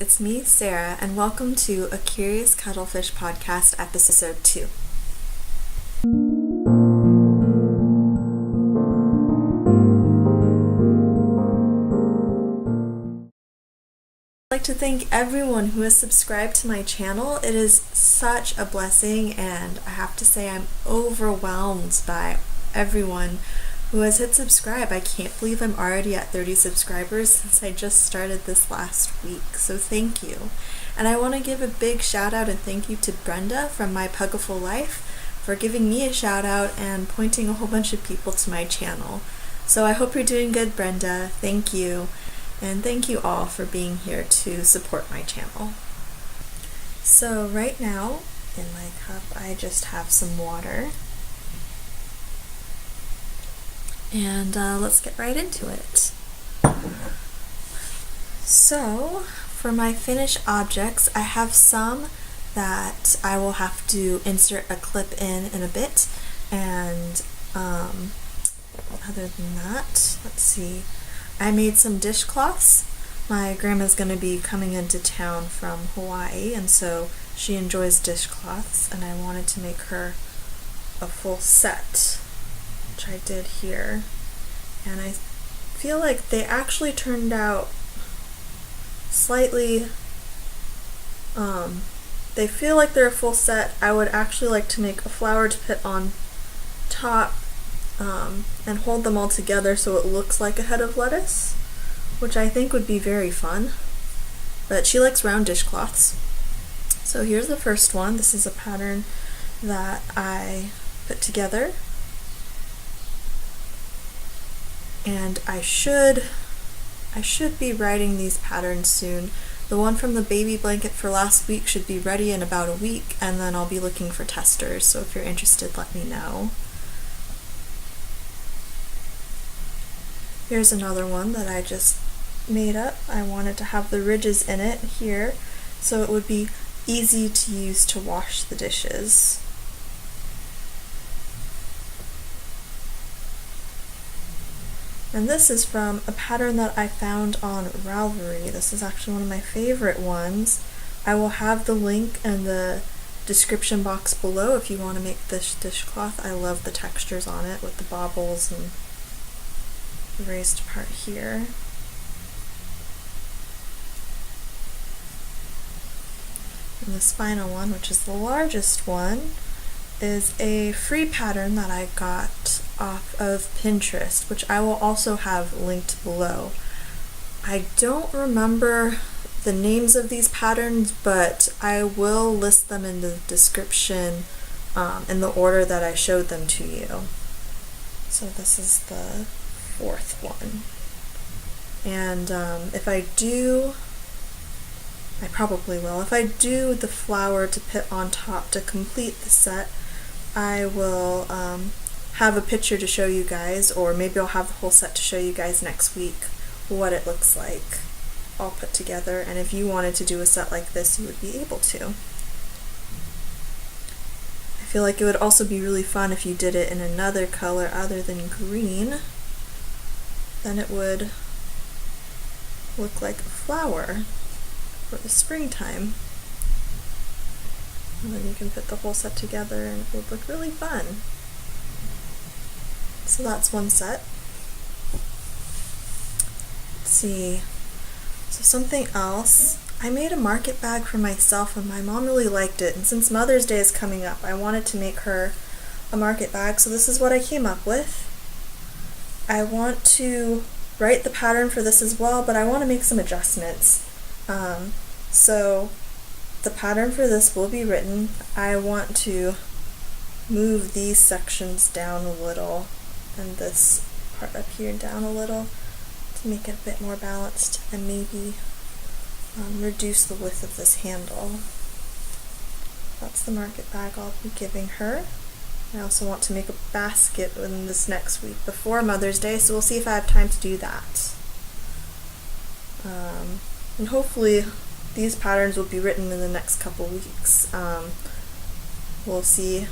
it's me, Sarah, and welcome to a Curious Cuttlefish podcast episode 2. I'd like to thank everyone who has subscribed to my channel. It is such a blessing, and I have to say I'm overwhelmed by everyone who has hit subscribe. I can't believe I'm already at 30 subscribers since I just started this last week, so thank you. And I want to give a big shout out and thank you to Brenda from My Pugiful Life for giving me a shout out and pointing a whole bunch of people to my channel. So I hope you're doing good, Brenda. Thank you. And thank you all for being here to support my channel. So right now in my cup I just have some water. And let's get right into it. So for my finished objects, I have some that I will have to insert a clip in a bit, and other than that, let's see, I made some dishcloths. My grandma's going to be coming into town from Hawaii, and so she enjoys dishcloths, and I wanted to make her a full set, which I did here, and I feel like they actually turned out slightly, they feel like they're a full set. I would actually like to make a flower to put on top and hold them all together so it looks like a head of lettuce, which I think would be very fun, but she likes round dishcloths. So here's the first one. This is a pattern that I put together. And I should be writing these patterns soon. The one from the baby blanket for last week should be ready in about a week, and then I'll be looking for testers, so if you're interested, let me know. Here's another one that I just made up. I wanted to have the ridges in it here, so it would be easy to use to wash the dishes. And this is from a pattern that I found on Ravelry. This is actually one of my favorite ones. I will have the link in the description box below if you want to make this dishcloth. I love the textures on it with the baubles and the raised part here. And this final one, which is the largest one, is a free pattern that I got off of Pinterest, which I will also have linked below. I don't remember the names of these patterns, but I will list them in the description in the order that I showed them to you. So this is the fourth one. And if I do, I probably will, if I do the flower to put on top to complete the set, I will have a picture to show you guys, or maybe I'll have the whole set to show you guys next week what it looks like all put together, and if you wanted to do a set like this you would be able to. I feel like it would also be really fun if you did it in another color other than green. Then it would look like a flower for the springtime. And then you can put the whole set together and it would look really fun. So that's one set. Let's see. So something else. I made a market bag for myself and my mom really liked it, and since Mother's Day is coming up, I wanted to make her a market bag, so this is what I came up with. I want to write the pattern for this as well, but I want to make some adjustments. So the pattern for this will be written. I want to move these sections down a little and this part up here down a little to make it a bit more balanced, and maybe reduce the width of this handle. That's the market bag I'll be giving her. I also want to make a basket in this next week before Mother's Day, so we'll see if I have time to do that. And hopefully these patterns will be written in the next couple weeks. We'll see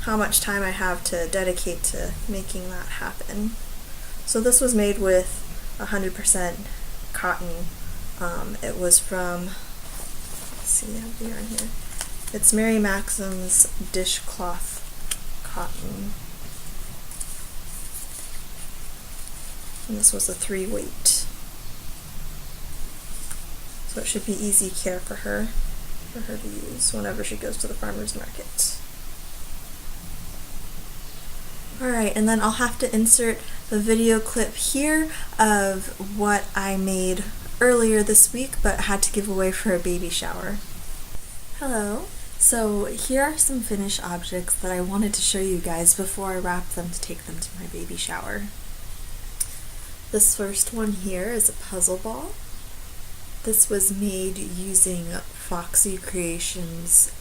how much time I have to dedicate to making that happen. So this was made with 100% cotton. It was from see, I have the yarn here. It's Mary Maxim's dishcloth cotton. And this was a 3-weight. So it should be easy care for her to use whenever she goes to the farmer's market. Alright, and then I'll have to insert the video clip here of what I made earlier this week but had to give away for a baby shower. Hello. So here are some finished objects that I wanted to show you guys before I wrap them to take them to my baby shower. This first one here is a puzzle ball. This was made using Foxy Creations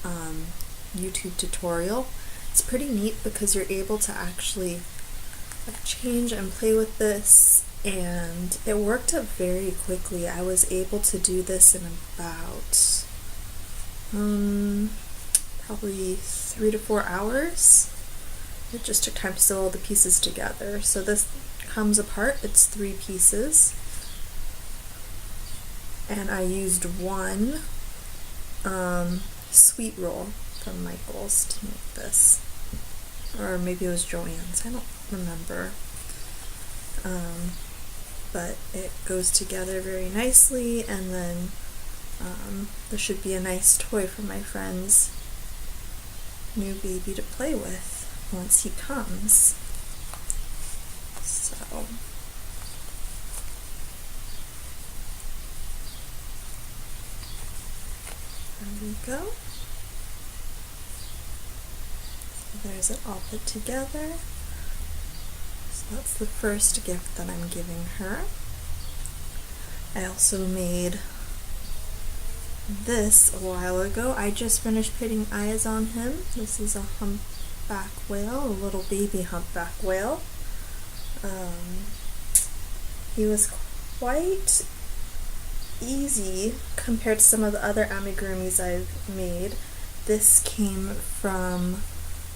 YouTube tutorial. It's pretty neat because you're able to actually change and play with this, and it worked up very quickly. I was able to do this in about probably 3 to 4 hours. It just took time to sew all the pieces together. So this comes apart, it's 3 pieces. And I used one sweet roll from Michael's to make this. Or maybe it was Joann's, I don't remember. But it goes together very nicely, and then there should be a nice toy for my friend's new baby to play with once he comes. So there we go. So there's it all put together. So that's the first gift that I'm giving her. I also made this a while ago. I just finished putting eyes on him. This is a humpback whale, a little baby humpback whale. He was quite easy compared to some of the other amigurumis I've made. This came from,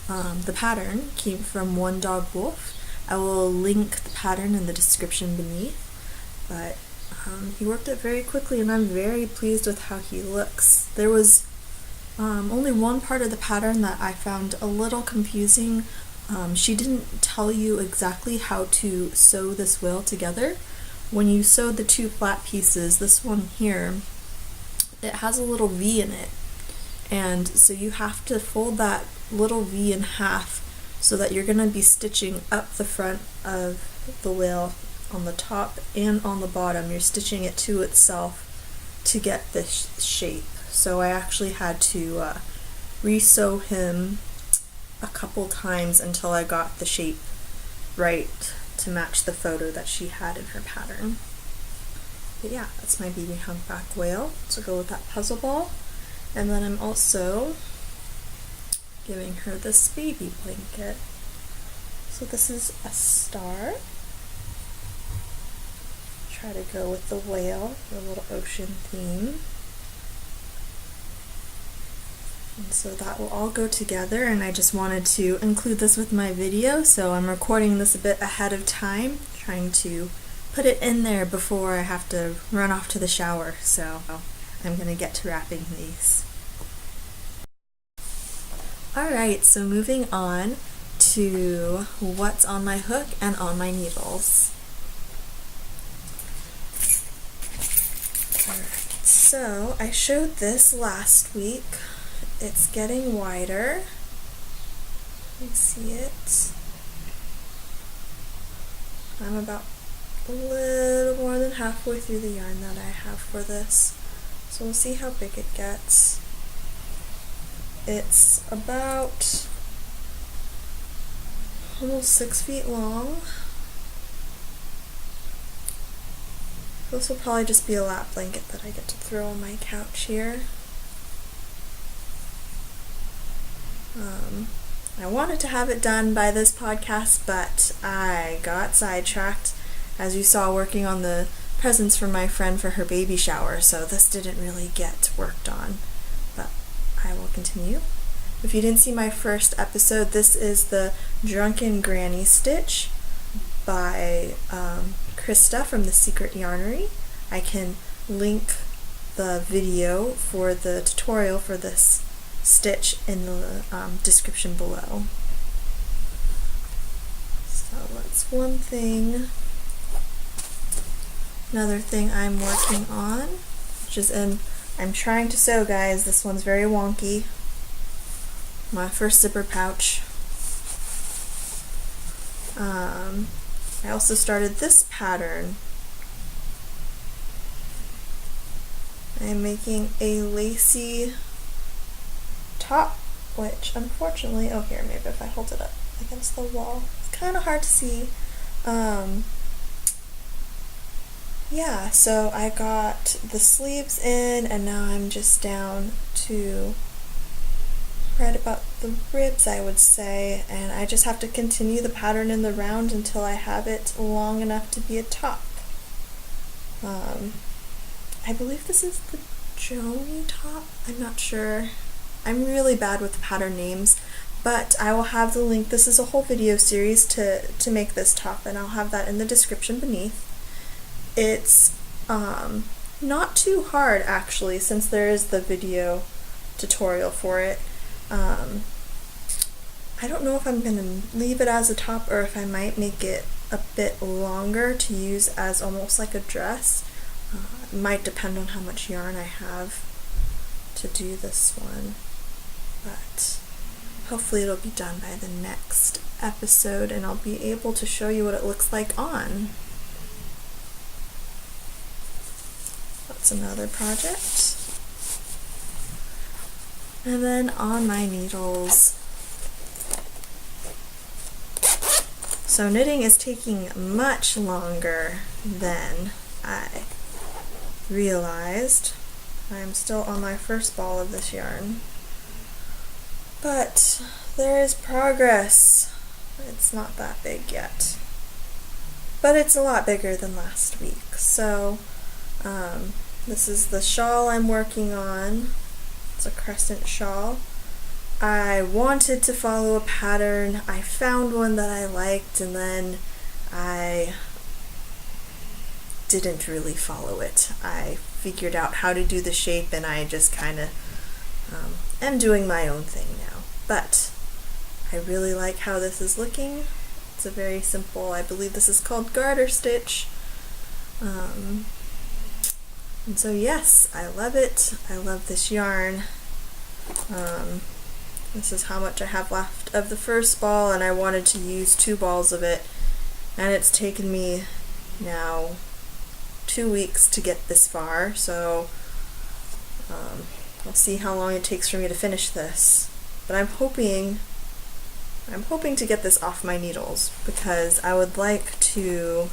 the pattern came from One Dog Wolf. I will link the pattern in the description beneath, but he worked it very quickly and I'm very pleased with how he looks. There was only one part of the pattern that I found a little confusing. She didn't tell you exactly how to sew this whale together. When you sew the 2 flat pieces, this one here, it has a little V in it, and so you have to fold that little V in half so that you're going to be stitching up the front of the whale on the top and on the bottom. You're stitching it to itself to get this shape. So I actually had to re-sew him a couple times until I got the shape right to match the photo that she had in her pattern. But yeah, that's my baby humpback whale to go with that puzzle ball. And then I'm also giving her this baby blanket. So this is a star. Try to go with the whale, the little ocean theme. And so that will all go together, and I just wanted to include this with my video, so I'm recording this a bit ahead of time, trying to put it in there before I have to run off to the shower, so I'm going to get to wrapping these. Alright, so moving on to what's on my hook and on my needles. Alright, so I showed this last week. It's getting wider. You see it. I'm about a little more than halfway through the yarn that I have for this. So we'll see how big it gets. It's about almost 6 feet long. This will probably just be a lap blanket that I get to throw on my couch here. I wanted to have it done by this podcast, but I got sidetracked, as you saw, working on the presents for my friend for her baby shower, so this didn't really get worked on, but I will continue. If you didn't see my first episode, this is the Drunken Granny Stitch by Krista from The Secret Yarnery. I can link the video for the tutorial for this stitch in the description below. So that's one thing. Another thing I'm working on, which is I'm trying to sew, guys. This one's very wonky. My first zipper pouch. I also started this pattern. I'm making a lacy top, which unfortunately, oh here, maybe if I hold it up against the wall, it's kind of hard to see. Yeah, so I got the sleeves in, and now I'm just down to right about the ribs, I would say, and I just have to continue the pattern in the round until I have it long enough to be a top. I believe this is the Joni top, I'm not sure. I'm really bad with the pattern names, but I will have the link. This is a whole video series to make this top, and I'll have that in the description beneath. It's not too hard, actually, since there is the video tutorial for it. I don't know if I'm going to leave it as a top or if I might make it a bit longer to use as almost like a dress. It might depend on how much yarn I have to do this one, but hopefully it'll be done by the next episode and I'll be able to show you what it looks like on. That's another project. And then on my needles. So knitting is taking much longer than I realized. I'm still on my first ball of this yarn. But there is progress. It's not that big yet. But it's a lot bigger than last week. So this is the shawl I'm working on. It's a crescent shawl. I wanted to follow a pattern. I found one that I liked, and then I didn't really follow it. I figured out how to do the shape, and I just kind of am doing my own thing now. But I really like how this is looking. It's a very simple, I believe this is called garter stitch. And so yes, I love it. I love this yarn. This is how much I have left of the first ball, and I wanted to use 2 balls of it, and it's taken me now 2 weeks to get this far, so I'll see how long it takes for me to finish this. But I'm hoping to get this off my needles, because I would like to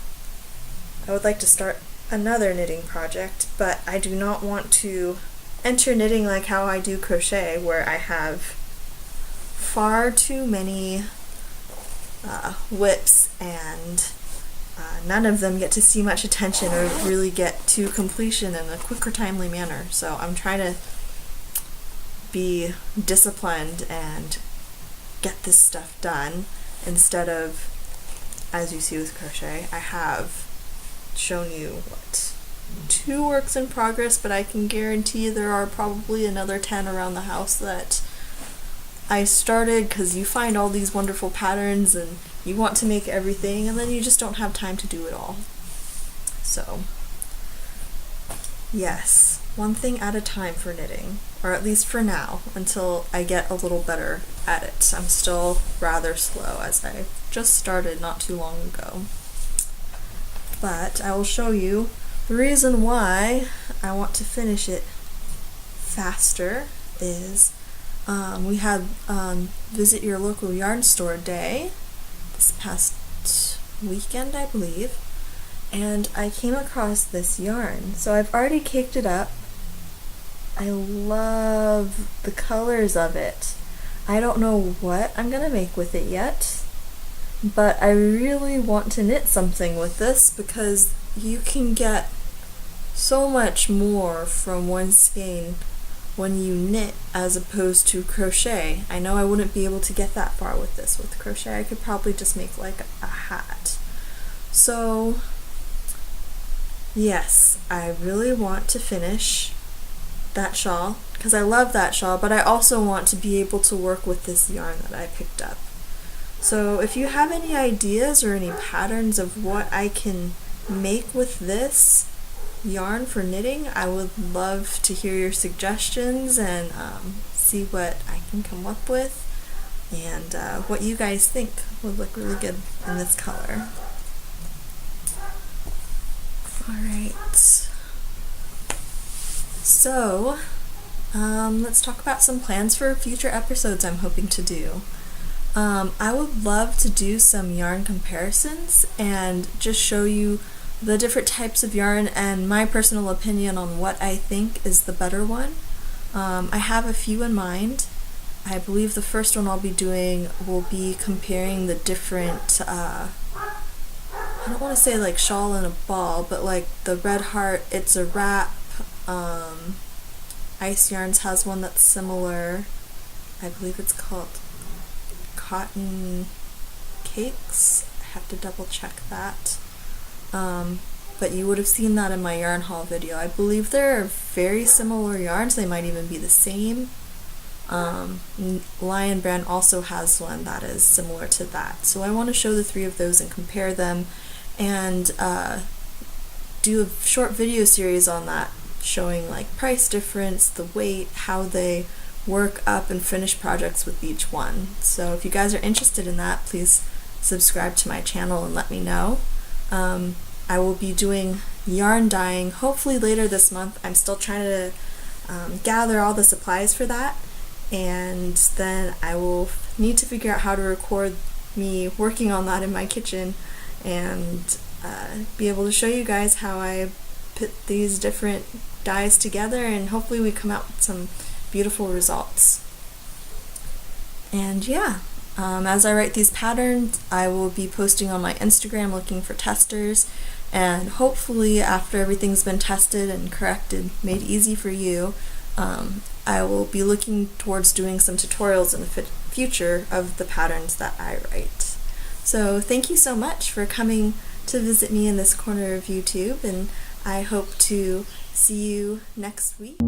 start another knitting project, but I do not want to enter knitting like how I do crochet, where I have far too many whips and none of them get to see much attention or really get to completion in a quick or timely manner. So I'm trying to be disciplined and get this stuff done instead of, as you see with crochet, I have shown you 2 works in progress, but I can guarantee there are probably another 10 around the house that I started because you find all these wonderful patterns and you want to make everything, and then you just don't have time to do it all. So yes, one thing at a time for knitting, or at least for now, until I get a little better at it. I'm still rather slow, as I just started not too long ago. But I will show you the reason why I want to finish it faster is we had Visit Your Local Yarn Store Day this past weekend, I believe, and I came across this yarn. So I've already caked it up. I love the colors of it. I don't know what I'm gonna make with it yet, but I really want to knit something with this because you can get so much more from one skein when you knit as opposed to crochet. I know I wouldn't be able to get that far with this. With crochet I could probably just make like a hat. So yes, I really want to finish that shawl because I love that shawl, but I also want to be able to work with this yarn that I picked up. So if you have any ideas or any patterns of what I can make with this yarn for knitting, I would love to hear your suggestions and see what I can come up with and what you guys think would look really good in this color. Alright, so let's talk about some plans for future episodes I'm hoping to do. I would love to do some yarn comparisons and just show you the different types of yarn and my personal opinion on what I think is the better one. I have a few in mind. I believe the first one I'll be doing will be comparing the different, I don't want to say like shawl and a ball, but like the Red Heart, It's a Wrap, Ice Yarns has one that's similar. I believe it's called Cotton Cakes. I have to double check that. But you would have seen that in my yarn haul video. I believe there are very similar yarns. They might even be the same. Lion Brand also has one that is similar to that. So I want to show the three of those and compare them and do a short video series on that, showing like price difference, the weight, how they work up and finish projects with each one. So if you guys are interested in that, please subscribe to my channel and let me know. I will be doing yarn dyeing hopefully later this month. I'm still trying to gather all the supplies for that, and then I will need to figure out how to record me working on that in my kitchen and be able to show you guys how I put these different dyes together, and hopefully we come out with some beautiful results. And yeah, as I write these patterns, I will be posting on my Instagram looking for testers, and hopefully after everything's been tested and corrected, made easy for you, I will be looking towards doing some tutorials in the future of the patterns that I write. So thank you so much for coming to visit me in this corner of YouTube, and I hope to see you next week.